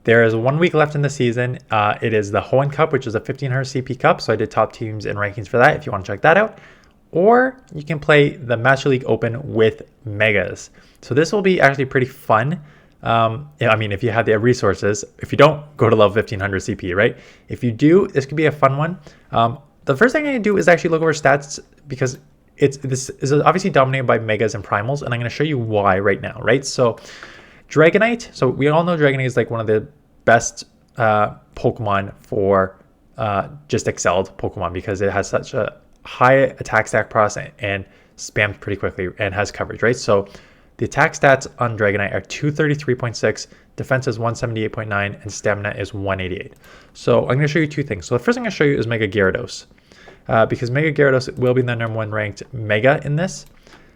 There is 1 week left in the season. It is the Hoenn Cup, which is a 1500 CP Cup. So I did top teams and rankings for that if you want to check that out. Or you can play the Master League Open with Megas. So this will be actually pretty fun. I mean, if you have the resources. If you don't, go to level 1500 CP, right? If you do, this could be a fun one. The first thing I'm going to do is actually look over stats because this is obviously dominated by Megas and Primals, and I'm going to show you why right now, right? So Dragonite. So we all know Dragonite is like one of the best Pokemon for just excelled Pokemon because it has such a high attack stack process and spams pretty quickly and has coverage, right? So the attack stats on Dragonite are 233.6, defense is 178.9, and stamina is 188. So I'm going to show you two things. So the first thing I'm going to show you is Mega Gyarados. Because Mega Gyarados will be the number 1 ranked Mega in this.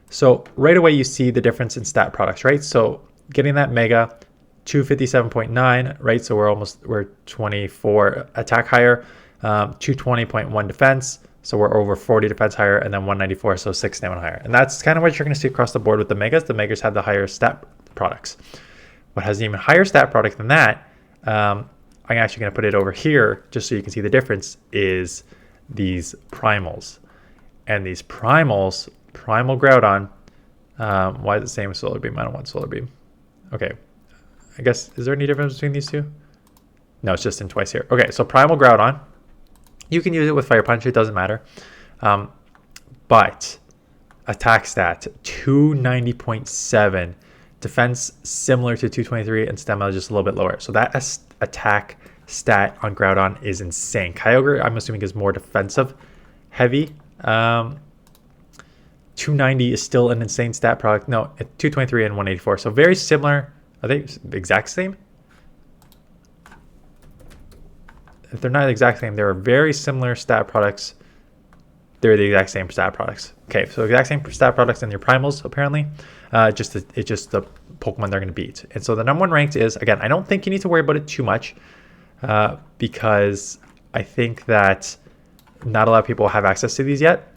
So right away you see the difference in stat products, right? So getting that Mega, 257.9, right? So we're 24 attack higher, 220.1 defense. So we're over 40 defense higher, and then 194, so 6 stamina higher. And that's kind of what you're going to see across the board with the Megas. The Megas have the higher stat products. What has an even higher stat product than that, I'm actually going to put it over here just so you can see the difference, is these Primals. And these Primals, Primal Groudon, why is it the same as Solar Beam? I don't want Solar Beam. Okay, I guess, is there any difference between these two? No, it's just in twice here. Okay, so Primal Groudon. You can use it with Fire Punch, it doesn't matter. But attack stat, 290.7. Defense similar to 223, and stamina just a little bit lower. So that attack stat on Groudon is insane. Kyogre, I'm assuming, is more defensive heavy. 290 is still an insane stat product. No, 223 and 184. So very similar. Are they the exact same? If they're not the exact same, they're very similar stat products. They're the exact same stat products. Okay, so exact same stat products in your Primals, apparently. It's just the Pokemon they're going to beat. And so the number 1 ranked is, again, I don't think you need to worry about it too much because I think that not a lot of people have access to these yet.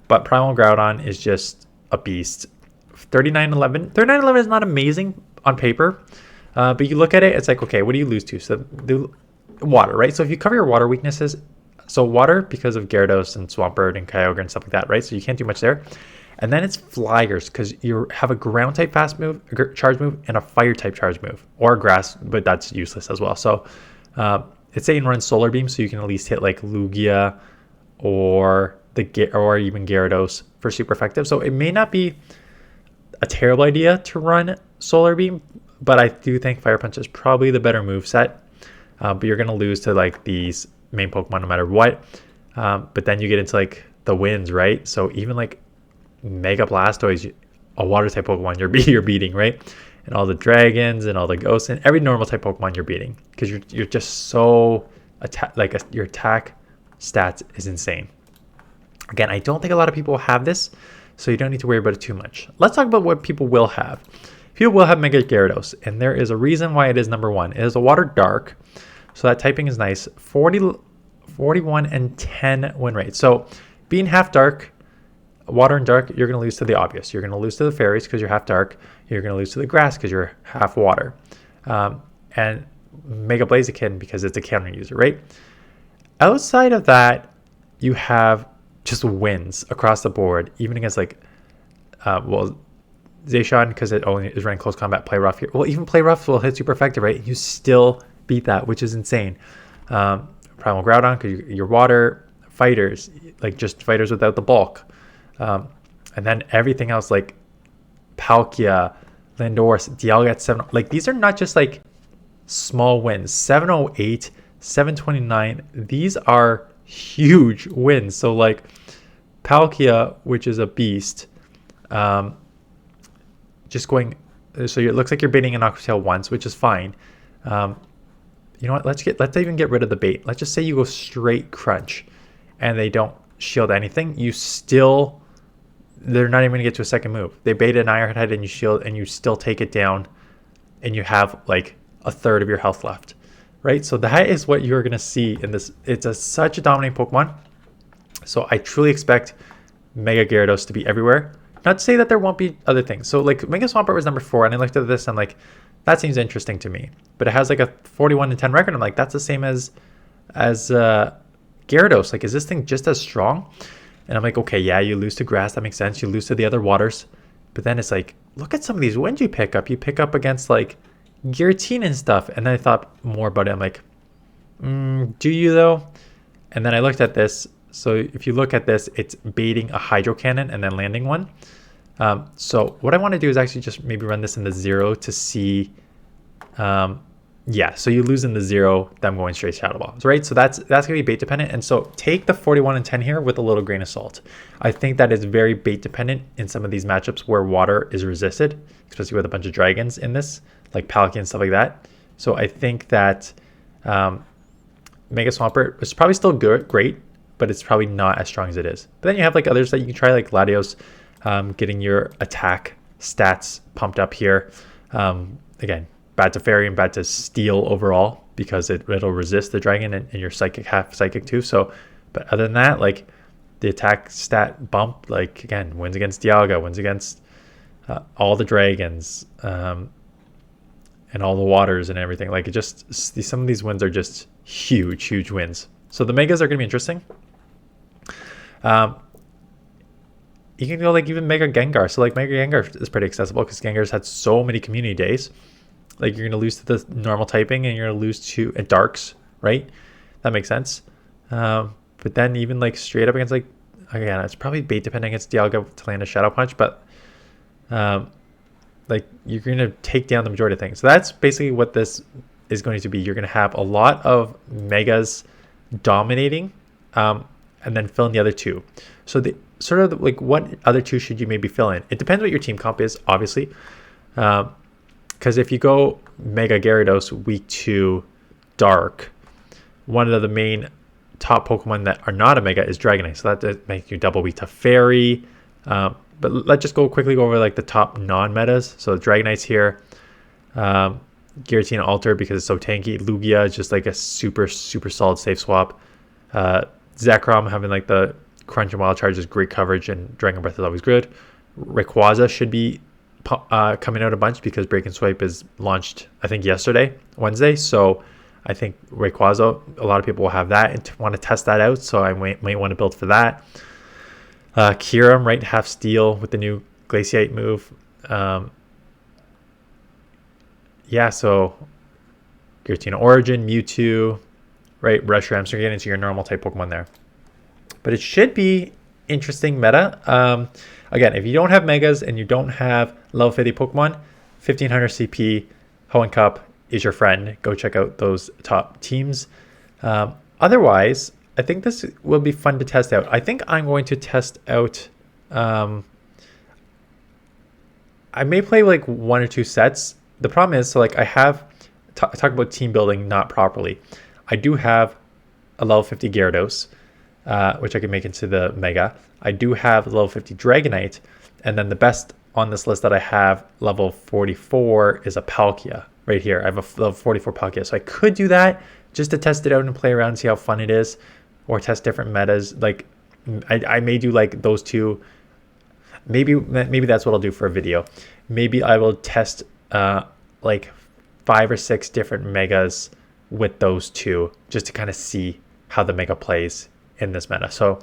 But Primal Groudon is just a beast. 3911. 3911 is not amazing on paper, but you look at it, it's like, okay, what do you lose to? So the water, right? So if you cover your water weaknesses, so water because of Gyarados and Swampert and Kyogre and stuff like that, right? So you can't do much there. And then it's Flyers because you have a ground type fast move, charge move, and a fire type charge move, or grass, but that's useless as well. So it's saying run Solar Beam, so you can at least hit like Lugia or even Gyarados for super effective. So it may not be a terrible idea to run Solar Beam, but I do think Fire Punch is probably the better move set. But you're going to lose to like these main Pokemon no matter what. But then you get into like the wins, right? So even like Mega Blastoise, a water type Pokemon, you're beating, right? And all the dragons and all the ghosts and every normal type Pokemon you're beating because you're just so your attack stats is insane. Again, I don't think a lot of people have this, so you don't need to worry about it too much. Let's talk about what people will have. People will have Mega Gyarados, and there is a reason why it is number 1. It is a water dark, so that typing is nice. 41 and 10 win rate. So being half dark, water and dark, you're going to lose to the obvious. You're going to lose to the fairies because you're half dark. You're going to lose to the grass because you're half water. And Mega Blaziken because it's a counter user, right? Outside of that, you have just wins across the board, even against like, Zacian, because it only is running close combat, Play Rough here. Well, even Play Rough will hit super effective, right? You still beat that, which is insane. Primal Groudon, because you're water. Fighters, like just fighters without the bulk. And then everything else, like Palkia, Landorus, Dialga 7. Like these are not just like small wins. 708, 729. These are huge wins. So like Palkia, which is a beast, just going, so it looks like you're baiting an Aquatail once, which is fine. You know what, let's even get rid of the bait. Let's just say you go straight crunch and they don't shield anything. They're not even gonna get to a second move. They bait an Iron Head and you shield and you still take it down and you have like a third of your health left, right? So that is what you're gonna see in this. It's such a dominating Pokemon. So I truly expect Mega Gyarados to be everywhere. Not to say that there won't be other things. So like Mega Swampert was number 4, and I looked at this and like That seems interesting to me. But it has like a 41-10 record. I'm like, that's the same as Gyarados. Like, is this thing just as strong? And I'm like, okay, yeah, you lose to grass. That makes sense. You lose to the other waters. But then it's like, look at some of these wins you pick up. You pick up against like Giratina and stuff. And then I thought more about it. I'm like, do you though? And then I looked at this. So if you look at this, it's baiting a Hydro Cannon and then landing one. So what I want to do is actually just maybe run this in the 0 to see. Yeah, so you lose in the 0, them going straight Shadow Ball, right? So that's going to be bait dependent. And so take the 41-10 here with a little grain of salt. I think that is very bait dependent in some of these matchups where water is resisted, especially with a bunch of dragons in this, like Palkia and stuff like that. So I think that Mega Swampert is probably still great, but it's probably not as strong as it is. But then you have like others that you can try, like Latios, getting your attack stats pumped up here. Again, bad to fairy and bad to steel overall because it'll resist the dragon and your psychic half psychic too. So, but other than that, like the attack stat bump, like again, wins against Dialga, wins against all the dragons, and all the waters and everything. Like it just, some of these wins are just huge wins. So the megas are going to be interesting. You can go like even Mega Gengar. So like Mega Gengar is pretty accessible because Gengar's had so many community days. Like you're going to lose to the normal typing and you're going to lose to Darks, right? That makes sense. But then even like straight up against like, again, it's probably bait depending against Dialga to land a Shadow Punch, but like you're going to take down the majority of things. So that's basically what this is going to be. You're going to have a lot of Megas dominating and then fill in the other two. So the sort of like what other two should you maybe fill in? It depends what your team comp is, obviously. Because if you go Mega Gyarados week 2 Dark, one of the main top Pokemon that are not a Mega is Dragonite. So that makes you double week to Fairy. But let's just quickly go over like the top non-metas. So Dragonite's here. Giratina Alter because it's so tanky. Lugia is just like a super solid safe swap. Zekrom having like the Crunch and Wild Charge is great coverage, and Dragon Breath is always good. Rayquaza should be coming out a bunch because Break and Swipe is launched, I think, Wednesday. So I think Rayquaza, a lot of people will have that and want to test that out. So I might want to build for that. Kyurem, right, half steel with the new Glaciate move. Yeah, so Giratina Origin, Mewtwo, right, Reshiram. So you're getting into your normal type Pokemon there. But it should be interesting meta. Again, if you don't have Megas and you don't have level 50 Pokemon, 1500 CP, Hoenn Cup is your friend. Go check out those top teams. Otherwise, I think this will be fun to test out. I think I'm going to test out... I may play like 1 or 2 sets. The problem is, so like I have... talk about team building not properly. I do have a level 50 Gyarados, which I can make into the Mega. I do have level 50 Dragonite, and then the best on this list that I have, level 44, is a Palkia right here. I have a level 44 Palkia, so I could do that just to test it out and play around and see how fun it is, or test different metas. Like I may do like those two. Maybe that's what I'll do for a video. Maybe I will test like 5 or 6 different Megas with those two just to kind of see how the Mega plays in this meta. So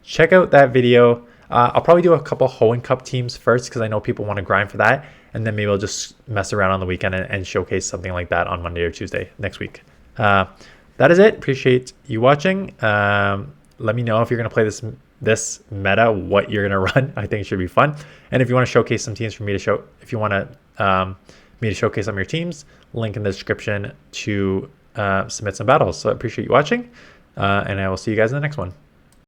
check out that video. I'll probably do a couple Hoenn Cup teams first because I know people want to grind for that, and then maybe I'll just mess around on the weekend and showcase something like that on Monday or Tuesday next week. That is it. Appreciate you watching. Let me know if you're going to play this meta, what you're going to run. I think it should be fun. And if you want to showcase some teams for me to show, if you want to me to showcase some of your teams, link in the description to submit some battles. So I appreciate you watching, and I will see you guys in the next one.